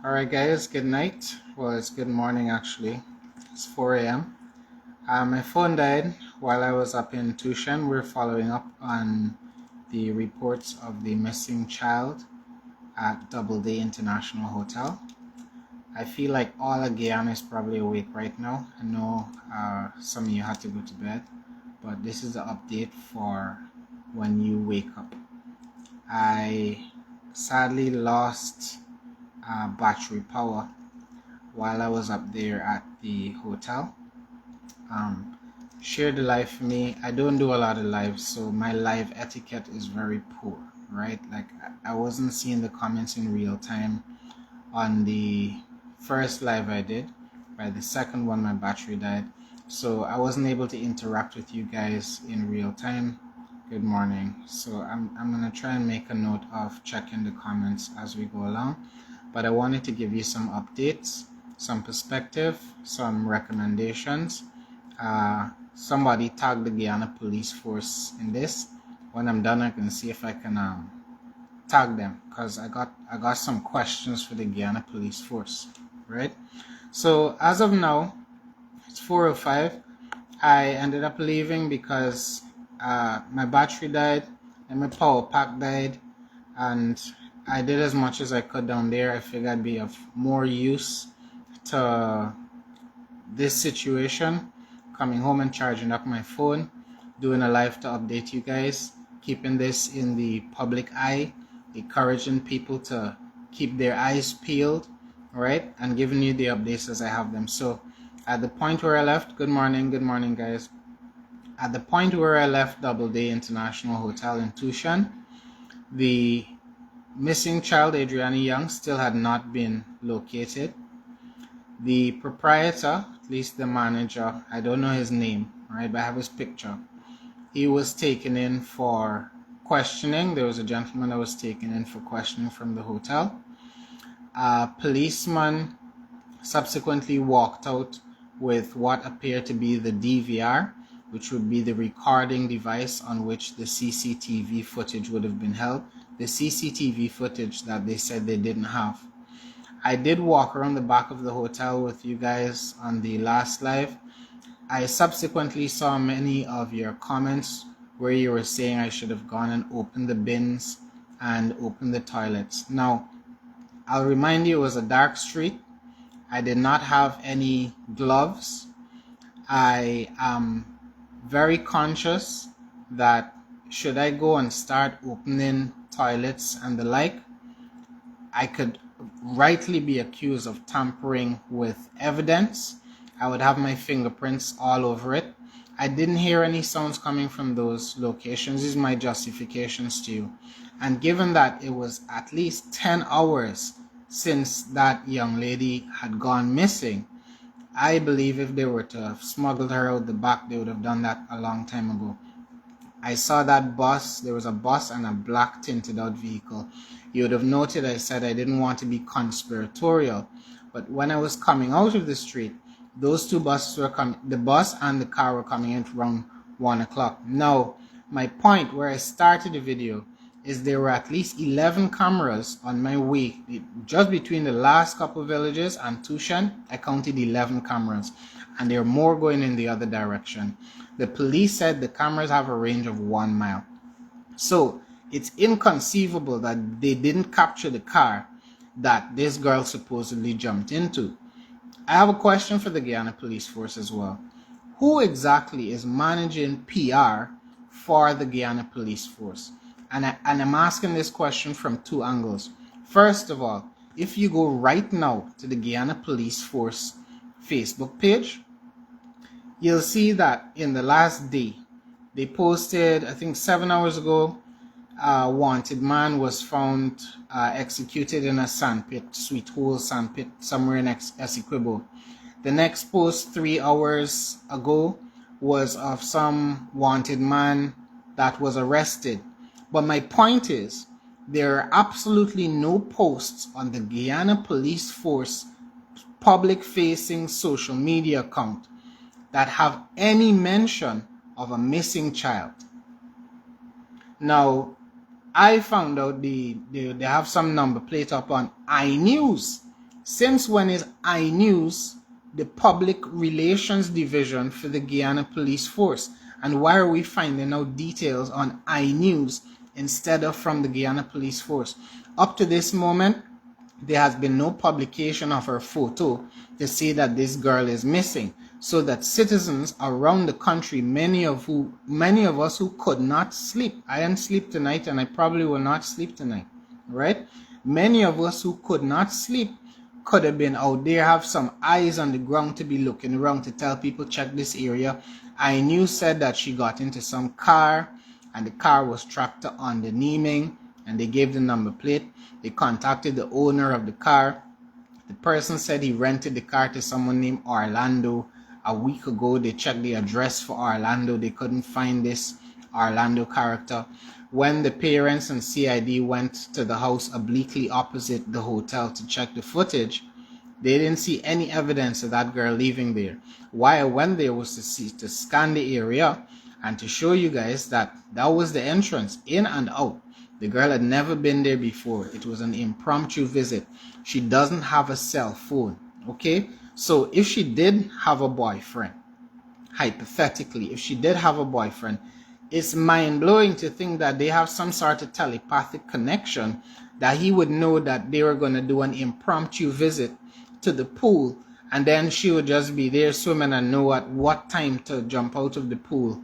Alright guys, good night. Well, it's good morning actually. It's 4 a.m. My phone died while I was up in Tushan. We're following up on the reports of the missing child at Doubleday International Hotel. I feel like all of Guyana is probably awake right now. I know some of you had to go to bed, but this is the update for when you wake up. I sadly lost battery power while I was up there at the hotel. Share the live for me. I don't do a lot of lives, so my live etiquette is very poor, right? Like I wasn't seeing the comments in real time on the first live I did. By the second one, my battery died, so I wasn't able to interact with you guys in real time. Good morning. So I'm gonna try and make a note of checking the comments as we go along, but I wanted to give you some updates, some perspective, some recommendations. Somebody tag the Guyana police force in this. When I'm done, I can see if I can tag them, because I got some questions for the Guyana police force, right? So as of now, it's 4:05. I ended up leaving because my battery died and my power pack died, and I did as much as I could down there. I figured I'd be of more use to this situation, coming home and charging up my phone, doing a live to update you guys, keeping this in the public eye, encouraging people to keep their eyes peeled, right, and giving you the updates as I have them. So at the point where I left, good morning guys. At the point where I left Doubleday International Hotel in Tushan, the missing child, Adriana Young, still had not been located. The proprietor, at least the manager, I don't know his name, right, but I have his picture. He was taken in for questioning. There was a gentleman that was taken in for questioning from the hotel. A policeman subsequently walked out with what appeared to be the DVR, which would be the recording device on which the CCTV footage would have been held. The CCTV footage that they said they didn't have. I did walk around the back of the hotel with you guys on the last live. I subsequently saw many of your comments where you were saying I should have gone and opened the bins and opened the toilets. Now, I'll remind you, it was a dark street. I did not have any gloves. I am very conscious that should I go and start opening toilets and the like, I could rightly be accused of tampering with evidence. I would have my fingerprints all over it. I didn't hear any sounds coming from those locations. This is my justifications to you. And given that it was at least 10 hours since that young lady had gone missing, I believe if they were to have smuggled her out the back, they would have done that a long time ago. I saw that bus. There was a bus and a black tinted out vehicle. You would have noted I said I didn't want to be conspiratorial, but when I was coming out of the street, those two buses were coming, the bus and the car were coming in around 1 o'clock. Now, my point where I started the video is there were at least 11 cameras on my way. Just between the last couple villages and Tushan, I counted 11 cameras, and there are more going in the other direction. The police said the cameras have a range of 1 mile. So it's inconceivable that they didn't capture the car that this girl supposedly jumped into. I have a question for the Guyana Police Force as well. Who exactly is managing PR for the Guyana Police Force? And I'm asking this question from two angles. First of all, if you go right now to the Guyana Police Force Facebook page, you'll see that in the last day, they posted, I think 7 hours ago, a wanted man was found executed in a sandpit, Sweet Hole sandpit, somewhere in Essequibo. The next post 3 hours ago was of some wanted man that was arrested. But my point is, there are absolutely no posts on the Guyana Police Force public-facing social media account that have any mention of a missing child. Now, I found out they have some number plate up on iNews Since when is iNews the public relations division for the Guyana Police Force? And why are we finding out details on iNews instead of from the Guyana Police Force? Up to this moment, there has been no publication of her photo to say that this girl is missing, so that citizens around the country, many of us who could not sleep, I didn't sleep tonight and I probably will not sleep tonight, right? Many of us who could not sleep could have been out there, have some eyes on the ground to be looking around to tell people check this area. I knew said that she got into some car and the car was tracked on the naming and they gave the number plate. They contacted the owner of the car. The person said he rented the car to someone named Orlando a week ago. They checked the address for Orlando. They couldn't find this Orlando character. When the parents and CID went to the house obliquely opposite the hotel to check the footage, they didn't see any evidence of that girl leaving there. Why I went there was to scan the area and to show you guys that that was the entrance, in and out. The girl had never been there before. It was an impromptu visit. She doesn't have a cell phone, okay? So if she did have a boyfriend, hypothetically, if she did have a boyfriend, it's mind-blowing to think that they have some sort of telepathic connection, that he would know that they were going to do an impromptu visit to the pool, and then she would just be there swimming and know at what time to jump out of the pool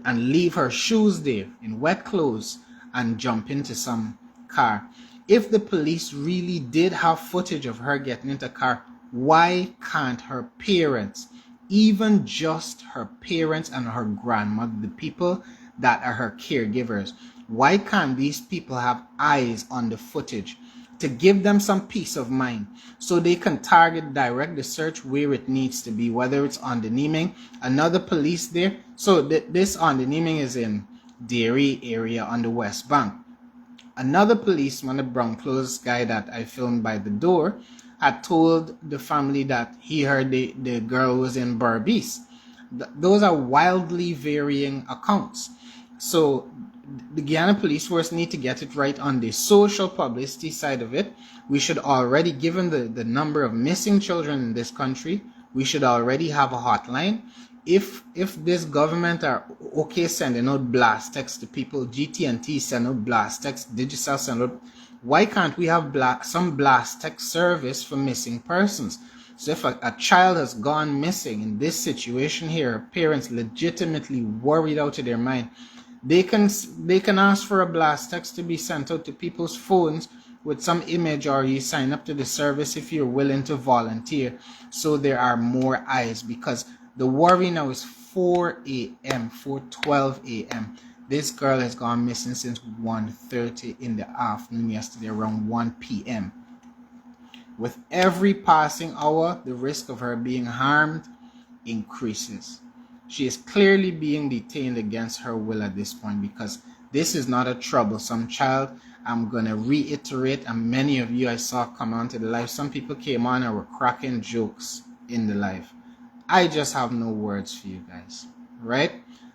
and leave her shoes there in wet clothes and jump into some car. If the police really did have footage of her getting into a car, why can't her parents, even just her parents and her grandmother, the people that are her caregivers, why can't these people have eyes on the footage to give them some peace of mind so they can direct the search where it needs to be, whether it's on the naming, another police there. So this on the naming is in Dairy area on the West Bank. Another policeman, a brown clothes guy that I filmed by the door, had told the family that he heard the girl was in Berbice. Those are wildly varying accounts. So the Guyana Police Force need to get it right on the social publicity side of it. We should already, given the number of missing children in this country, we should already have a hotline. If this government are okay sending out blast text to people, GT&T send out blast text, Digicel send out, why can't we have some blast text service for missing persons? So if a child has gone missing in this situation here, parents legitimately worried out of their mind, they can ask for a blast text to be sent out to people's phones with some image, or you sign up to the service if you're willing to volunteer, so there are more eyes. Because the worry now is 4 a.m., 4:12 a.m. This girl has gone missing since 1:30 in the afternoon yesterday, around 1 p.m. With every passing hour, the risk of her being harmed increases. She is clearly being detained against her will at this point, because this is not a troublesome child. I'm going to reiterate, and many of you I saw come onto the live, some people came on and were cracking jokes in the live. I just have no words for you guys, right?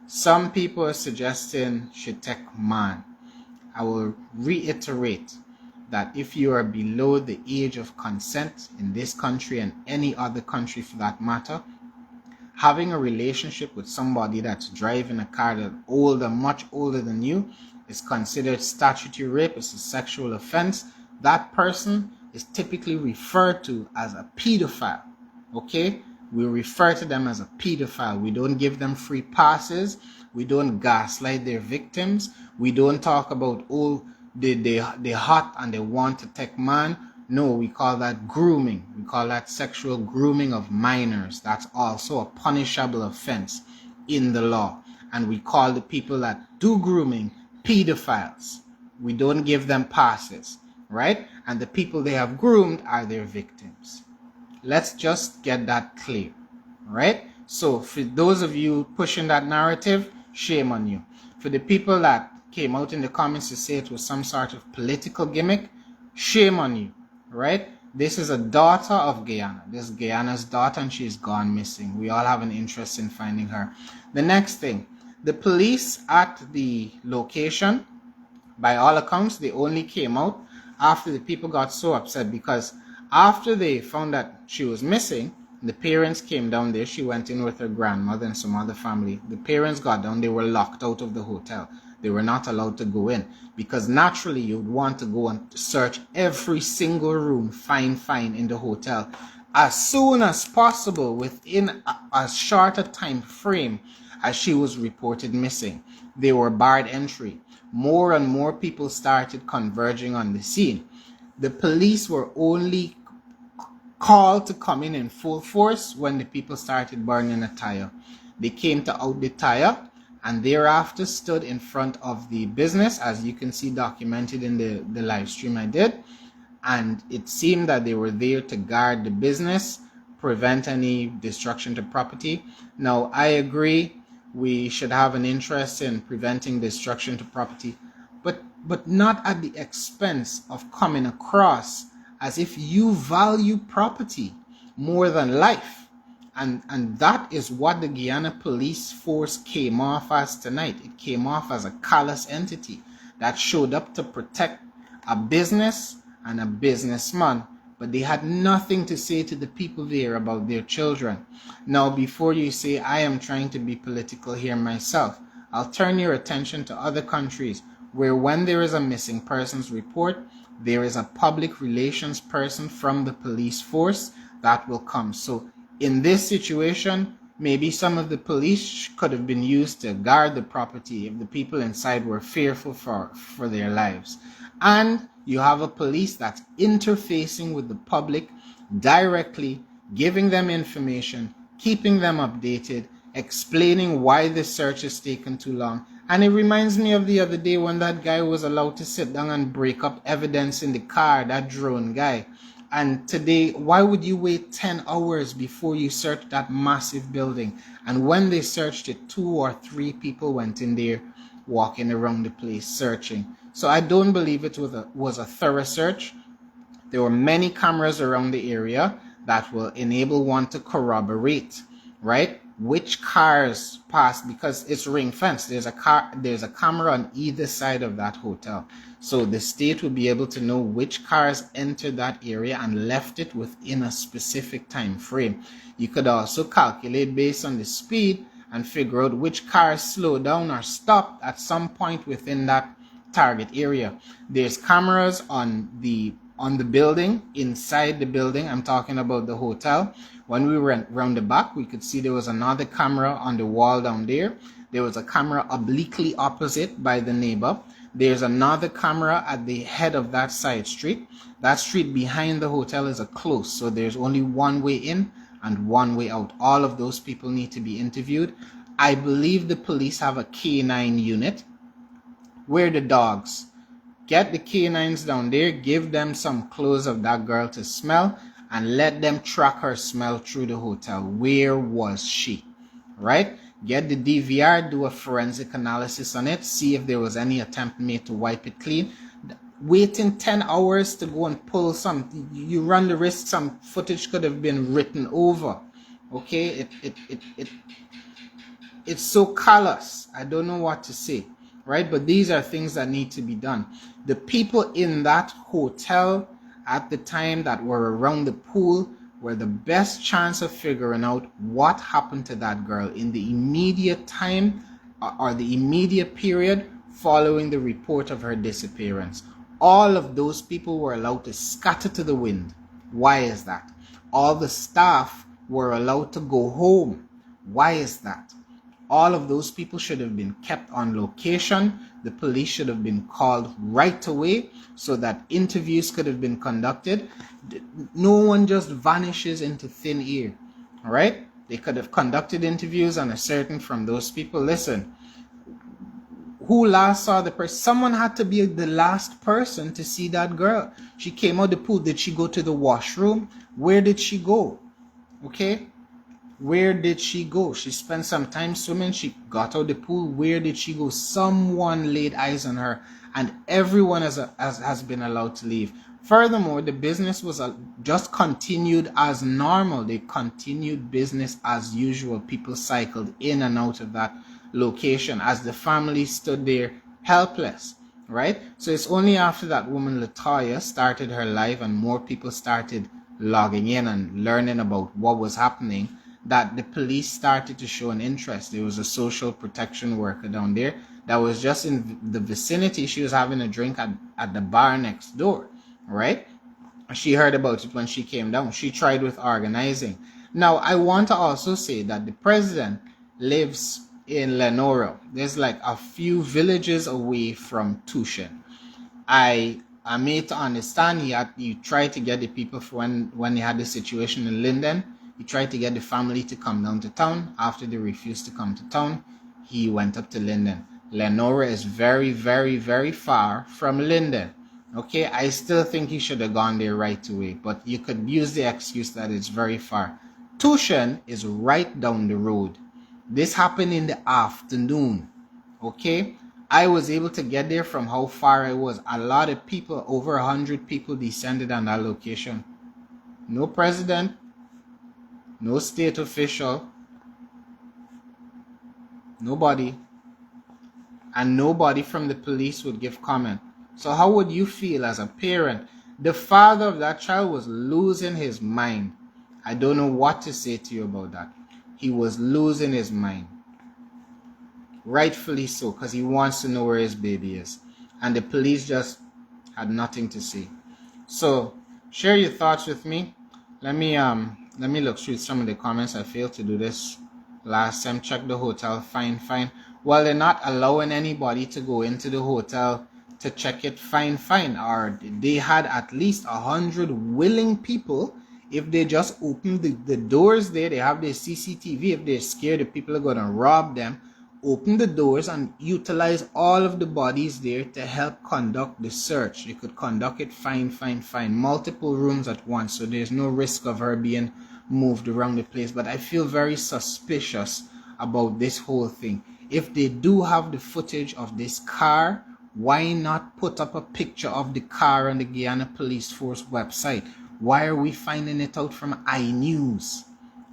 Some people are suggesting she take man. I will reiterate that if you are below the age of consent in this country and any other country for that matter, having a relationship with somebody that's driving a car that's older, much older than you, is considered statutory rape. It's a sexual offense. That person is typically referred to as a pedophile, okay? We refer to them as a pedophile. We don't give them free passes. We don't gaslight their victims. We don't talk about, oh, they hot and they want to take man. No, we call that grooming. We call that sexual grooming of minors. That's also a punishable offense in the law. And we call the people that do grooming pedophiles. We don't give them passes, right? And the people they have groomed are their victims. Let's just get that clear, right? So for those of you pushing that narrative, shame on you. For the people that came out in the comments to say it was some sort of political gimmick, shame on you, right? This is a daughter of Guyana. This is Guyana's daughter, and she's gone missing. We all have an interest in finding her. The next thing, the police at the location, by all accounts, they only came out after the people got so upset, because After they found that she was missing, the parents came down there. She went in with her grandmother and some other family. The parents got down. They were locked out of the hotel. They were not allowed to go in because naturally you'd want to go and search every single room, fine, in the hotel as soon as possible within as short a time frame as she was reported missing. They were barred entry. More and more people started converging on the scene. The police were only called to come in full force when the people started burning a tire. They came to out the tire and thereafter stood in front of the business, as you can see documented in the live stream I did. And it seemed that they were there to guard the business, prevent any destruction to property. Now, I agree we should have an interest in preventing destruction to property, but not at the expense of coming across as if you value property more than life. And that is what the Guyana police force came off as tonight. It came off as a callous entity that showed up to protect a business and a businessman, but they had nothing to say to the people there about their children. Now, before you say I am trying to be political here myself, I'll turn your attention to other countries where when there is a missing persons report, there is a public relations person from the police force that will come. So in this situation, maybe some of the police could have been used to guard the property if the people inside were fearful for their lives. And you have a police that's interfacing with the public directly, giving them information, keeping them updated, explaining why the search is taking too long. And it reminds me of the other day when that guy was allowed to sit down and break up evidence in the car, that drone guy. And today, why would you wait 10 hours before you search that massive building? And when they searched it, 2 or 3 people went in there walking around the place searching. So I don't believe it was a thorough search. There were many cameras around the area that will enable one to corroborate, right, which cars passed, because it's ring fenced. There's a camera on either side of that hotel. So the state will be able to know which cars entered that area and left it within a specific time frame. You could also calculate based on the speed and figure out which cars slowed down or stopped at some point within that target area. There's cameras on the building, inside the building. I'm talking about the hotel. When we went round the back, we could see there was another camera on the wall down there. There was a camera obliquely opposite by the neighbor. There's another camera at the head of that side street. That street behind the hotel is a close, so there's only one way in and one way out. All of those people need to be interviewed. I believe the police have a K9 unit. Where the dogs? Get the canines down there, give them some clothes of that girl to smell, and let them track her smell through the hotel. Where was she? Right? Get the DVR, do a forensic analysis on it, see if there was any attempt made to wipe it clean. Waiting 10 hours to go and pull some, you run the risk some footage could have been written over. Okay? It's so callous. I don't know what to say. Right? But these are things that need to be done. The people in that hotel at the time that were around the pool were the best chance of figuring out what happened to that girl in the immediate time or the immediate period following the report of her disappearance. All of those people were allowed to scatter to the wind. Why is that? All the staff were allowed to go home. Why is that? All of those people should have been kept on location. The police should have been called right away so that interviews could have been conducted. No one just vanishes into thin air. All right? They could have conducted interviews and ascertained from those people, listen, who last saw the person? Someone had to be the last person to see that girl. She came out the pool. Did she go to the washroom? Where did she go? Okay? Where did she go? She spent some time swimming. She got out the pool. Where did she go? Someone laid eyes on her, and everyone has been allowed to leave. Furthermore, the business was just continued as normal. They continued business as usual. People cycled in and out of that location as the family stood there helpless, right? So it's only after that woman Latoya started her life and more people started logging in and learning about what was happening, that the police started to show an interest. There was a social protection worker down there that was just in the vicinity. She was having a drink at the bar next door, right? She heard about it when she came down. She tried with organizing. Now, I want to also say that the president lives in Lenora. There's like a few villages away from Tushin. I made to understand he tried to get the people for when they had the situation in Linden. He tried to get the family to come down to town. After they refused to come to town, he went up to Linden. Lenora is very, very, very far from Linden. Okay, I still think he should have gone there right away, but you could use the excuse that it's very far. Tushin is right down the road. This happened in the afternoon. Okay, I was able to get there from how far I was. A lot of people, over 100 people, descended on that location. No president, no state official, nobody, and nobody from the police would give comment. So how would you feel as a parent? The father of that child was losing his mind. I don't know what to say to you about that. He was losing his mind. Rightfully so, because he wants to know where his baby is. And the police just had nothing to say. So share your thoughts with me. Let me look through some of the comments. I failed to do this last time. Check the hotel. Fine. Well, they're not allowing anybody to go into the hotel to check it. Fine. Or they had at least 100 willing people. If they just open the doors there, they have their CCTV. If they're scared the people are going to rob them, open the doors and utilize all of the bodies there to help conduct the search. You could conduct it fine. Multiple rooms at once, so there's no risk of her being moved around the place. But I feel very suspicious about this whole thing. If they do have the footage of this car, why not put up a picture of the car on the Guyana Police Force website? Why are we finding it out from iNews?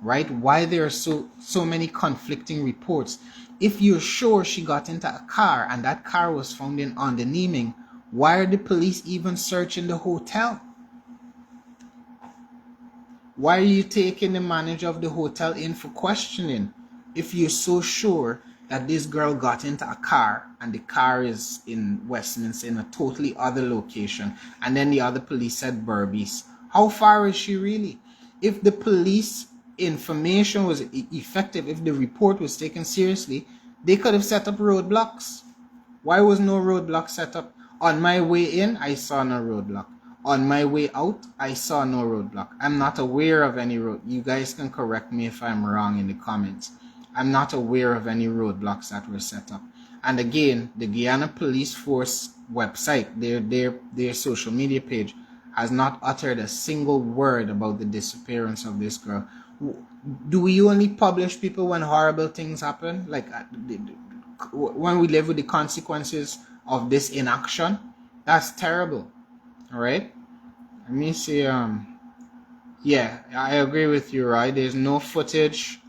Right? Why there are so many conflicting reports? If you're sure she got into a car and that car was found on the naming, why are the police even searching the hotel? Why are you taking the manager of the hotel in for questioning if you're so sure that this girl got into a car and the car is in Westminster in a totally other location, and then the other police said Berbice? How far is she really? If the police information was effective, if the report was taken seriously, they could have set up roadblocks. Why was no roadblock set up? On my way in, I saw no roadblock. On my way out, I saw no roadblock. I'm not aware of any road. You guys can correct me if I'm wrong in the comments. I'm not aware of any roadblocks that were set up. And again, the Guyana Police Force website, their social media page, has not uttered a single word about the disappearance of this girl. Do we only publish people when horrible things happen? Like when we live with the consequences of this inaction? That's terrible. All right? Let me see. Yeah, I agree with you, right? There's no footage,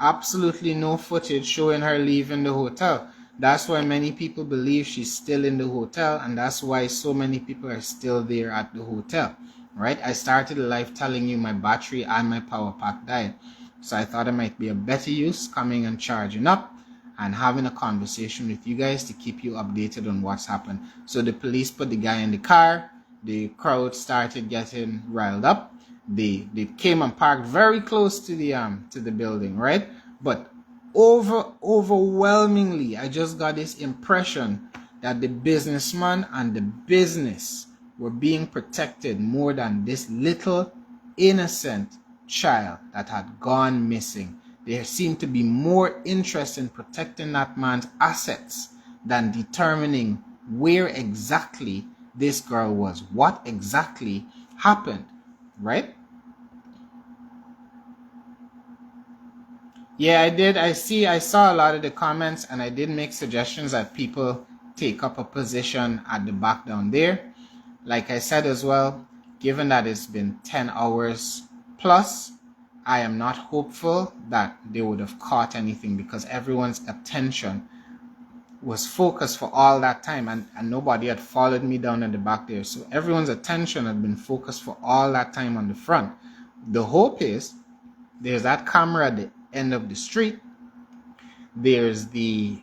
absolutely no footage showing her leaving the hotel. That's why many people believe she's still in the hotel, and that's why so many people are still there at the hotel, right? I started life telling you my battery and my power pack died, so I thought it might be a better use coming and charging up and having a conversation with you guys to keep you updated on what's happened. So the police put the guy in the car, the crowd started getting riled up. They came and parked very close to the building, right? But overwhelmingly, I just got this impression that the businessman and the business were being protected more than this little innocent child that had gone missing. There seemed to be more interest in protecting that man's assets than determining where exactly this girl was, what exactly happened, right? Yeah, I did. I saw a lot of the comments, and I did make suggestions that people take up a position at the back down there. Like I said as well, given that it's been 10 hours plus, I am not hopeful that they would have caught anything because everyone's attention was focused for all that time, and nobody had followed me down at the back there. So everyone's attention had been focused for all that time on the front. The hope is there's that camera at the end of the street. There's the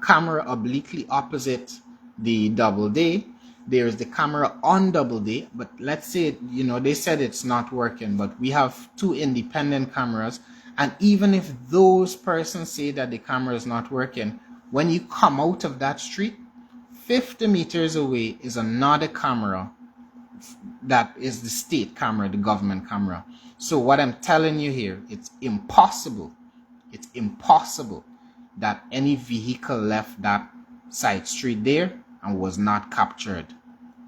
camera obliquely opposite the double day. There's the camera on double day, but let's say, they said it's not working, but we have two independent cameras. And even if those persons say that the camera is not working, when you come out of that street, 50 meters away is another camera that is the state camera, the government camera. So what I'm telling you here, it's impossible that any vehicle left that side street there and was not captured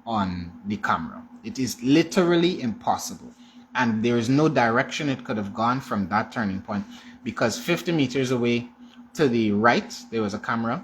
on the camera. It is literally impossible. And there is no direction it could have gone from that turning point, because 50 meters away to the right, there was a camera.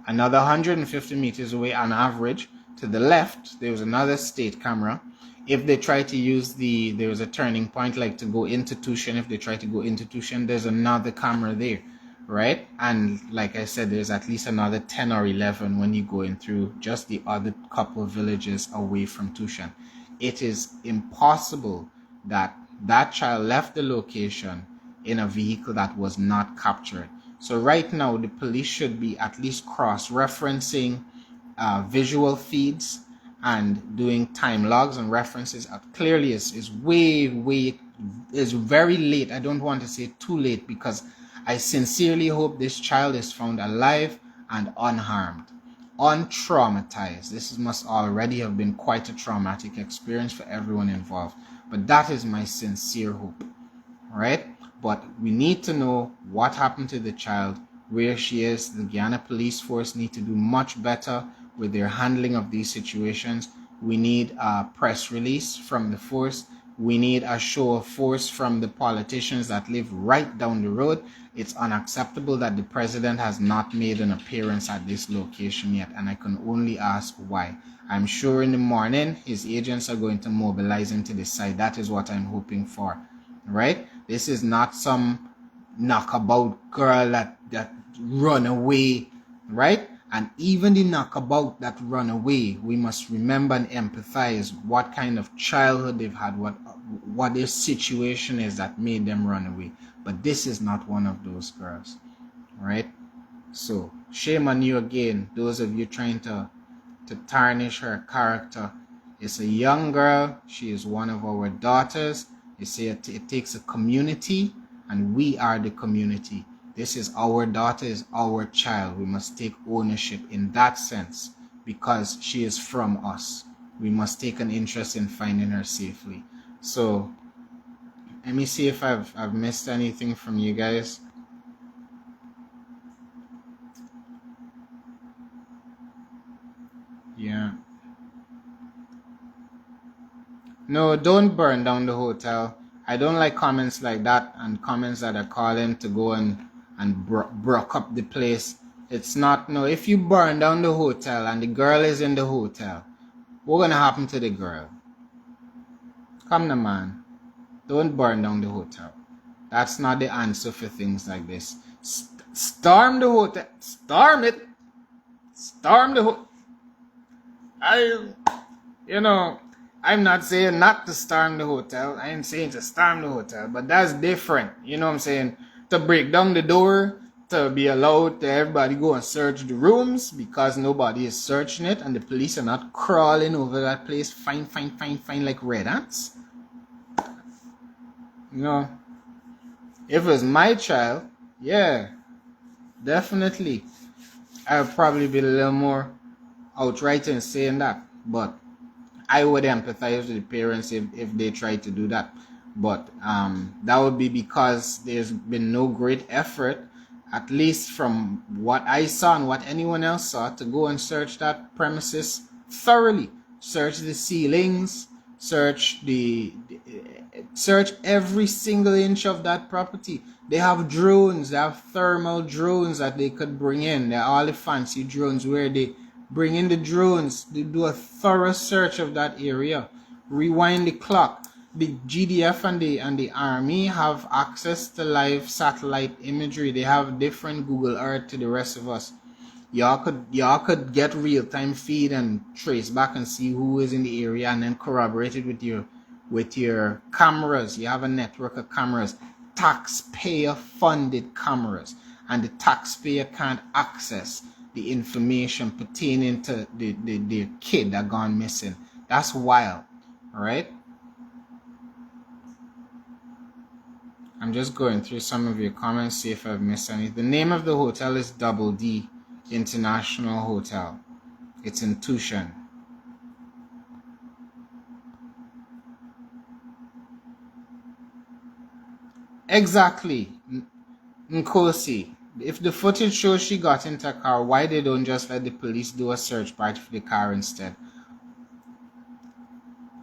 Another 150 meters away on average to the left, there was another state camera. If they try to use there was a turning point like to go into Tushan. If they try to go into Tushan, there's another camera there, right? And like I said, there's at least another 10 or 11 when you go in through just the other couple of villages away from Tushan. It is impossible that that child left the location in a vehicle that was not captured. So right now, the police should be at least cross-referencing visual feeds and doing time logs and references. Clearly, is very late. I don't want to say too late, because I sincerely hope this child is found alive and unharmed, untraumatized. This must already have been quite a traumatic experience for everyone involved. But that is my sincere hope, right? But we need to know what happened to the child, where she is. The Guyana Police Force need to do much better with their handling of these situations. We need a press release from the force. We need a show of force from the politicians that live right down the road. It's unacceptable that the president has not made an appearance at this location yet, and I can only ask why. I'm sure in the morning his agents are going to mobilize him to the side. That is what I'm hoping for, right? This is not some knockabout girl that run away, right? And even the knockabout that run away, we must remember and empathize what kind of childhood they've had, what their situation is that made them run away. But this is not one of those girls, right? So shame on you again, those of you trying to tarnish her character. It's a young girl. She is one of our daughters. You see, it takes a community, and we are the community. This is our daughter, is our child. We must take ownership in that sense, because she is from us. We must take an interest in finding her safely. So let me see if I've missed anything from you guys. Yeah. No, don't burn down the hotel. I don't like comments like that, and comments that are calling to go and broke up the place. It's not, no, if you burn down the hotel and the girl is in the hotel, what's gonna happen to the girl? Come on, man. Don't burn down the hotel. That's not the answer for things like this. Storm the hotel. Storm it. Storm the hotel. I'm not saying not to storm the hotel. I ain't saying to storm the hotel, but that's different. You know what I'm saying? To break down the door, to be allowed to everybody go and search the rooms because nobody is searching it, and the police are not crawling over that place, fine, like red ants. If it was my child, yeah, definitely, I would probably be a little more outright in saying that. But I would empathize with the parents if they try to do that. But that would be because there's been no great effort, at least from what I saw and what anyone else saw, to go and search that premises thoroughly. Search the ceilings, search every single inch of that property. They have drones, they have thermal drones that they could bring in. They're all the fancy drones where they bring in the drones, they do a thorough search of that area. Rewind the clock. The GDF and the Army have access to live satellite imagery. They have different Google Earth to the rest of us. Y'all could get real-time feed and trace back and see who is in the area and then corroborate it with your cameras. You have a network of cameras, taxpayer funded cameras, and the taxpayer can't access the information pertaining to the kid that gone missing. That's wild. All right. I'm just going through some of your comments, see if I've missed anything. The name of the hotel is Double D International Hotel. It's in Tushan. Exactly. Nkosi. If the footage shows she got into a car, why they don't just let the police do a search party for the car instead?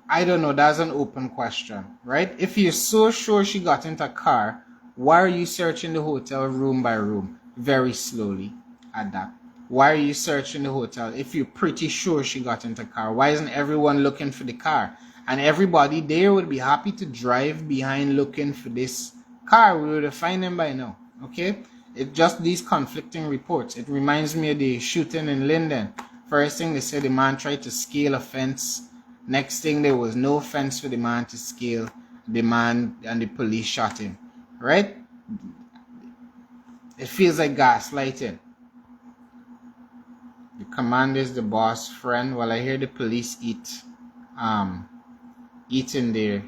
I don't know. That's an open question, right? If you're so sure she got into a car, why are you searching the hotel room by room very slowly at that? Why are you searching the hotel if you're pretty sure she got into a car? Why isn't everyone looking for the car? And everybody there would be happy to drive behind looking for this car. We would have found them by now, okay? It's just these conflicting reports. It reminds me of the shooting in Linden. First thing they said, the man tried to scale a fence. Next thing, there was no fence for the man to scale. The man and the police shot him, right? It feels like gaslighting. The commander is the boss friend. Well, I hear the police eating there.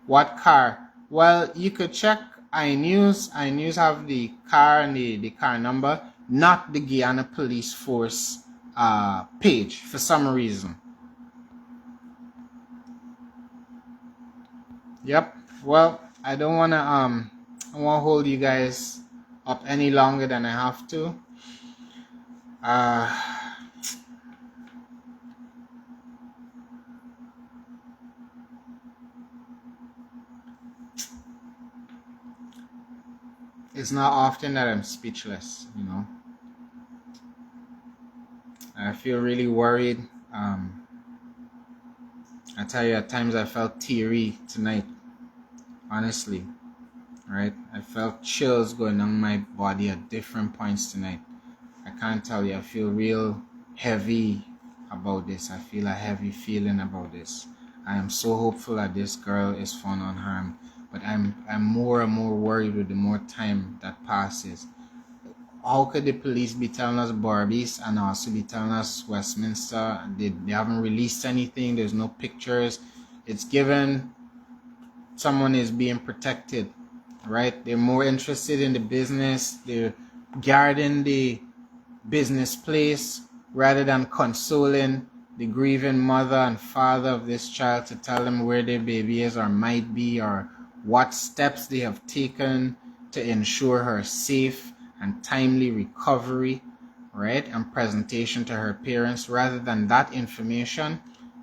What car? Well, you could check iNews. iNews have the car and the car number, not the Guyana Police Force page for some reason. Yep. Well, I don't wanna I won't hold you guys up any longer than I have to. It's not often that I'm speechless, you know. I feel really worried. I tell you, at times I felt teary tonight, honestly, right? I felt chills going down my body at different points tonight. I can't tell you, I feel real heavy about this. I feel a heavy feeling about this. I am so hopeful that this girl is found unharmed, but I'm more and more worried with the more time that passes. How could the police be telling us Barbies and also be telling us Westminster? They haven't released anything. There's no pictures. It's given someone is being protected, right? They're more interested in the business. They're guarding the business place rather than consoling the grieving mother and father of this child to tell them where their baby is or might be, or what steps they have taken to ensure her safe and timely recovery, right, and presentation to her parents. Rather than that information,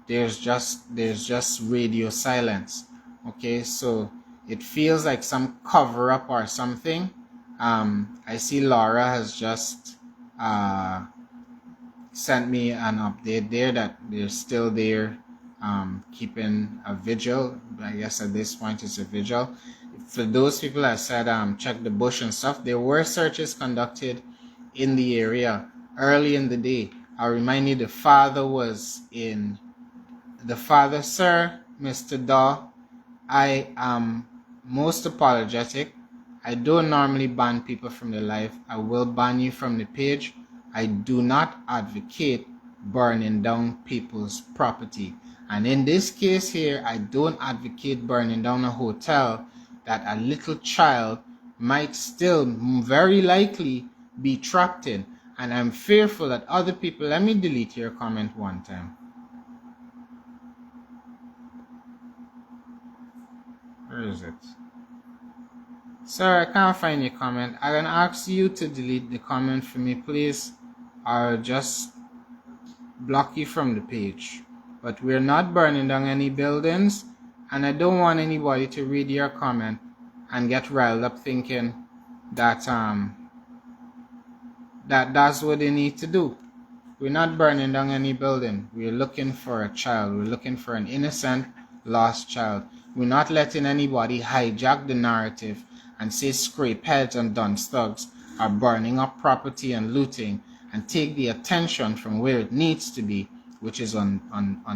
there's just radio silence. Okay, so it feels like some cover up or something. I see Laura has just sent me an update there that they're still there, keeping a vigil. I guess at this point it's a vigil. For those people that said check the bush and stuff, there were searches conducted in the area early in the day. I'll remind you, the father, sir, Mr. Daw, I am most apologetic. I don't normally ban people from the live. I will ban you from the page. I do not advocate burning down people's property. And in this case here, I don't advocate burning down a hotel that a little child might still very likely be trapped in. And I'm fearful that other people, let me delete your comment one time. Where is it? Sir, I can't find your comment. I'm gonna ask you to delete the comment for me, please. I'll just block you from the page. But we're not burning down any buildings, and I don't want anybody to read your comment and get riled up thinking that that's what they need to do. We're not burning down any building. We're looking for a child. We're looking for an innocent, lost child. We're not letting anybody hijack the narrative and say scrape heads and dunce thugs are burning up property and looting and take the attention from where it needs to be, which is on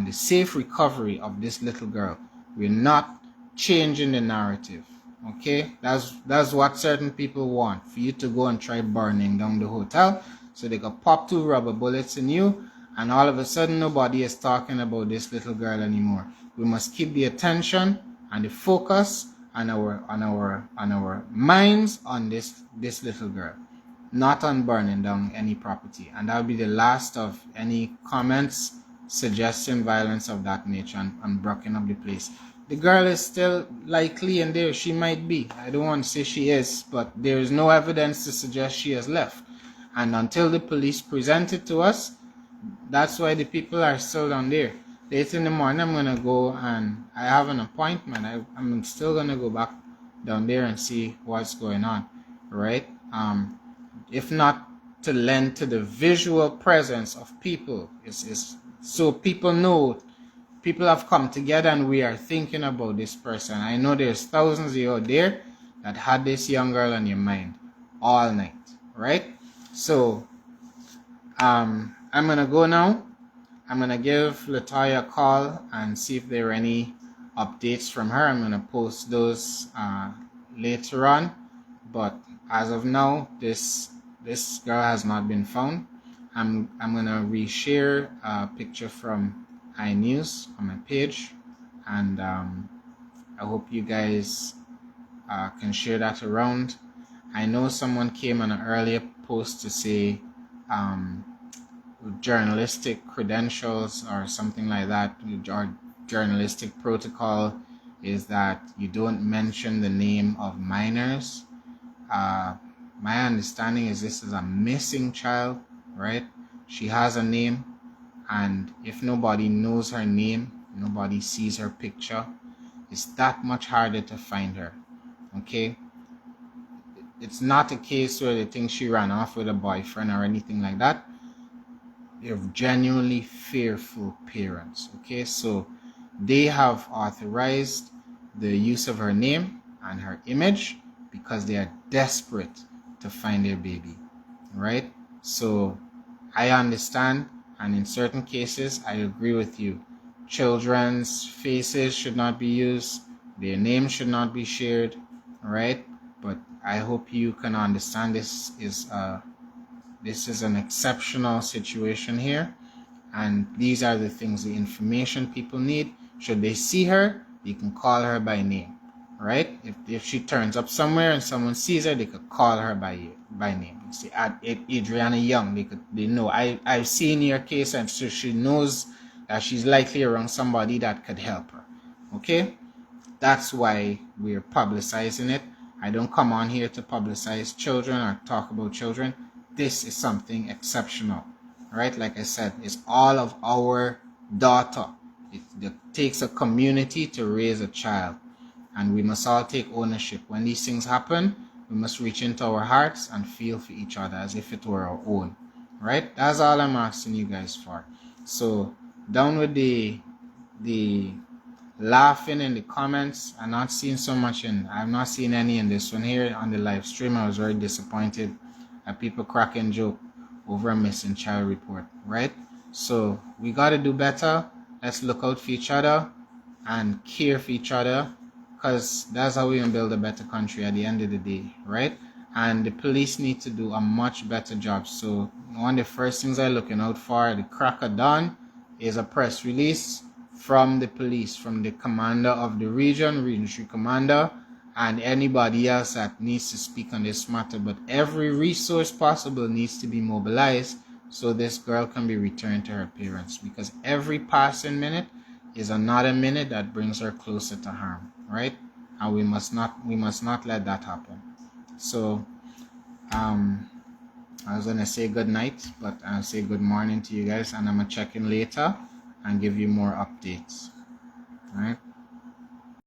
the safe recovery of this little girl. We're not changing the narrative. Okay, that's what certain people want, for you to go and try burning down the hotel so they could pop 2 rubber bullets in you, and all of a sudden nobody is talking about this little girl anymore. We must keep the attention and the focus on our minds on this little girl, not on burning down any property. And that'll be the last of any comments suggesting violence of that nature and breaking up the place. The girl is still likely in there. She might be. I don't want to say she is, but there is no evidence to suggest she has left. And until the police present it to us, that's why the people are still down there. Later in the morning, I'm going to go, and I have an appointment. I'm still going to go back down there and see what's going on, right? If not to lend to the visual presence of people, is so people know. People have come together and we are thinking about this person. I know there's thousands of you out there that had this young girl on your mind all night, right? So, I'm going to go now. I'm going to give Latoya a call and see if there are any updates from her. I'm going to post those later on. But as of now, this girl has not been found. I'm going to reshare a picture from iNews on my page, and I hope you guys can share that around. I know someone came on an earlier post to say journalistic credentials or something like that, or journalistic protocol is that you don't mention the name of minors. My understanding is this is a missing child, right? She has a name, and if nobody knows her name, nobody sees her picture, it's that much harder to find her. Okay? It's not a case where they think she ran off with a boyfriend or anything like that. They're genuinely fearful parents. Okay? So they have authorized the use of her name and her image because they are desperate to find their baby. Right? So I understand, and in certain cases I agree with you. Children's faces should not be used, their names should not be shared, right? But I hope you can understand this is an exceptional situation here, and these are the things, the information people need. Should they see her, you can call her by name, right? If she turns up somewhere and someone sees her, they could call her by name. You see, Adriana Young, they know I've seen your case, and so she knows that she's likely around somebody that could help her. Okay, that's why we're publicizing it. I don't come on here to publicize children or talk about children. This is something exceptional, right? Like I said, it's all of our daughter. It takes a community to raise a child, and we must all take ownership. When these things happen, we must reach into our hearts and feel for each other as if it were our own, right? That's all I'm asking you guys for. So down with the laughing in the comments. I'm not seeing so much I'm not seeing any in this one here on the live stream. I was very disappointed at people cracking joke over a missing child report, right? So we got to do better. Let's look out for each other and care for each other, because that's how we can build a better country at the end of the day, right? And the police need to do a much better job. So one of the first things I'm looking out for at the crack of dawn is a press release from the police, from the commander of the region 3 commander, and anybody else that needs to speak on this matter. But every resource possible needs to be mobilized so this girl can be returned to her parents, because every passing minute is another minute that brings her closer to harm, right? And we must not let that happen. So I was gonna say good night, but I'll say good morning to you guys, and I'm gonna check in later and give you more updates. All right.